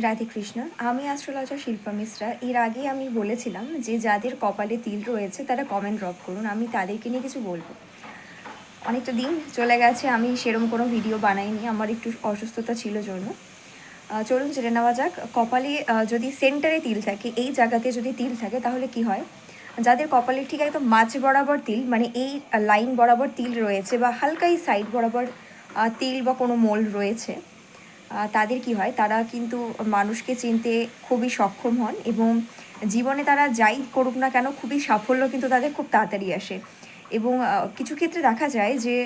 রাধে কৃষ্ণ। আমি অ্যাস্ট্রোলজার শিল্পা মিশ্রা। এর আগে আমি বলেছিলাম যে যাদের কপালে তিল রয়েছে তারা কমেন্ট ড্রপ করুন, আমি তাদেরকে নিয়ে কিছু বলবো। অনেকটা দিন চলে গেছে, আমি সেরকম কোনো ভিডিও বানাইনি, আমার একটু অসুস্থতা ছিল জন্য। চলুন জেনে নেওয়া যাক। কপালে যদি সেন্টারে তিল থাকে, এই জায়গাতে যদি তিল থাকে তাহলে কি হয়। যাদের কপালে ঠিক একদম মাঝ বরাবর তিল, মানে এই লাইন বরাবর তিল রয়েছে বা হালকা এই সাইড বরাবর তিল বা কোনো মোল রয়েছে, তাদের কি হয়, তারা কিন্তু মানুষকে চিনতে খুবই সক্ষম হন এবং জীবনে তারা যাই করুক না কেন খুবই সাফল্য কিন্তু তাদের খুব তাড়াতাড়ি আসে। এবং কিছু ক্ষেত্রে দেখা যায় যে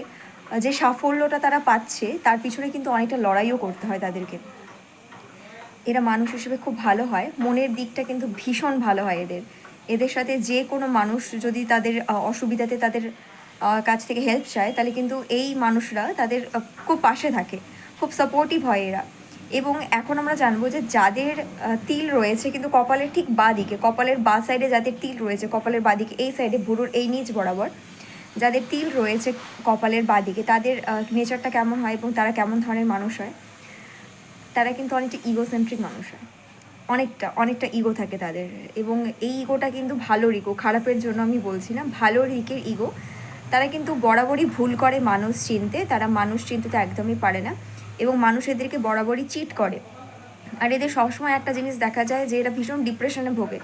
যে সাফল্যটা তারা পাচ্ছে তার পিছনে কিন্তু অনেকটা লড়াইও করতে হয় তাদেরকে। এরা মানুষ হিসেবে খুব ভালো হয়, মনের দিকটা কিন্তু ভীষণ ভালো হয় এদের। এদের সাথে যে কোনো মানুষ যদি তাদের অসুবিধাতে তাদের কাছ থেকে হেল্প চায়, তাহলে কিন্তু এই মানুষরা তাদের খুব পাশে থাকে, খুব সাপোর্টিভ হয় এরা। এবং এখন আমরা জানবো যে যাদের তিল রয়েছে কিন্তু কপালের ঠিক বাঁ দিকে, কপালের বাঁ সাইডে যাদের তিল রয়েছে, কপালের বাঁ দিকে এই সাইডে ভুরুর এই নিচ বরাবর যাদের তিল রয়েছে কপালের বাঁ দিকে, তাদের নেচারটা কেমন হয় এবং তারা কেমন ধরনের মানুষ হয়। তারা কিন্তু অনেকটা ইগোসেন্ট্রিক মানুষ হয়, অনেকটা ইগো থাকে তাদের। এবং এই ইগোটা কিন্তু ভালোর ইগো, খারাপের জন্য আমি বলছি না, ভালোর দিকের ইগো। তারা কিন্তু বরাবরই ভুল করে মানুষ চিনতে, তারা মানুষ চিনতে তো একদমই পারে না এবং মানুষ এদেরকে বরাবরই চিট করে। আর এদের সবসময় একটা জিনিস দেখা যায় যে এরা ভীষণ ডিপ্রেশনে ভোগে।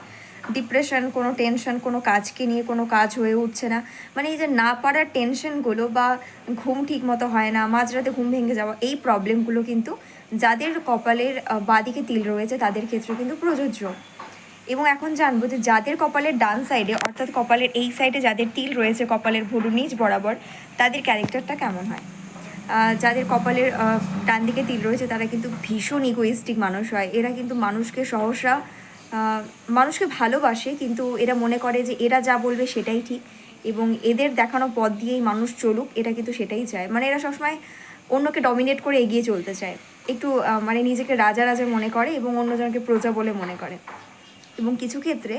ডিপ্রেশন, কোনো টেনশন, কোনো কাজকে নিয়ে কোনো কাজ হয়ে উঠছে না, মানে এই যে না পারার টেনশনগুলো বা ঘুম ঠিক মতো হয় না, মাঝরাতে ঘুম ভেঙে যাওয়া, এই প্রবলেমগুলো কিন্তু যাদের কপালের বাঁদিকে তিল রয়েছে তাদের ক্ষেত্রে কিন্তু প্রযোজ্য। এবং এখন জানবো যে যাদের কপালের ডান সাইডে, অর্থাৎ কপালের এই সাইডে যাদের তিল রয়েছে কপালের ভুরু নিচ বরাবর, তাদের ক্যারেক্টারটা কেমন হয়। যাদের কপালের ডান দিকে তিল রয়েছে তারা কিন্তু ভীষণ ইগোইস্টিক মানুষ হয়। এরা কিন্তু মানুষকে সহসা মানুষকে ভালোবাসে, কিন্তু এরা মনে করে যে এরা যা বলবে সেটাই ঠিক এবং এদের দেখানো পথ দিয়েই মানুষ চলুক, এটা কিন্তু সেটাই চায়। মানে এরা সবসময় অন্যকে ডমিনেট করে এগিয়ে চলতে চায়, একটু মানে নিজেকে রাজা রাজা মনে করে এবং অন্যজনকে প্রজা বলে মনে করে। এবং কিছু ক্ষেত্রে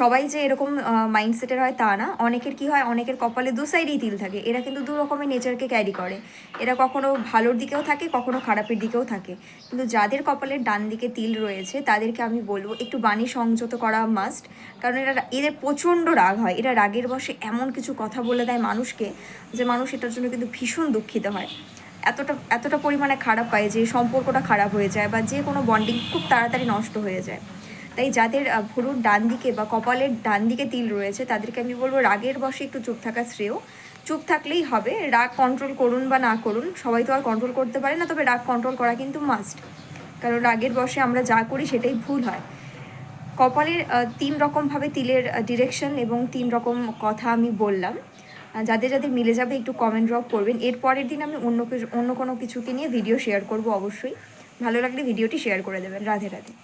সবাই যে এরকম মাইন্ডসেটের হয় তা না। অনেকের কি হয়, অনেকের কপালে দু সাইডেই তিল থাকে, এরা কিন্তু দু রকমের নেচারকে ক্যারি করে। এরা কখনো ভালোর দিকেও থাকে, কখনো খারাপের দিকেও থাকে। কিন্তু যাদের কপালের ডান দিকে তিল রয়েছে তাদেরকে আমি বলবো একটু বাণী সংযত করা মাস্ট। কারণ এদের প্রচণ্ড রাগ হয়, এরা রাগের বশে এমন কিছু কথা বলে দেয় মানুষকে যে মানুষ এটার জন্য কিন্তু ভীষণ দুঃখিত হয়। এতটা পরিমাণে খারাপ পায় যে সম্পর্কটা খারাপ হয়ে যায় বা যে কোনো বন্ডিং খুব তাড়াতাড়ি নষ্ট হয়ে যায়। তাই যাদের ভুরুর ডান দিকে বা কপালের ডান দিকে তিল রয়েছে তাদেরকে আমি বলবো রাগের বশে একটু চুপ থাকা শ্রেয়। চুপ থাকলেই হবে, রাগ কন্ট্রোল করুন বা না করুন, সবাই তো আর কন্ট্রোল করতে পারে না, তবে রাগ কন্ট্রোল করা কিন্তু মাস্ট। কারণ রাগের বশে আমরা যা করি সেটাই ভুল হয়। কপালের তিন রকমভাবে তিলের ডিরেকশন এবং তিন রকম কথা আমি বললাম। যাদের যাদের মিলে যাবে একটু কমেন্ট ড্রপ করবেন। এর পরের দিন আমি অন্য কোনো কিছুকে নিয়ে ভিডিও শেয়ার করব অবশ্যই। ভালো লাগলে ভিডিওটি শেয়ার করে দেবেন। রাধে রাধে।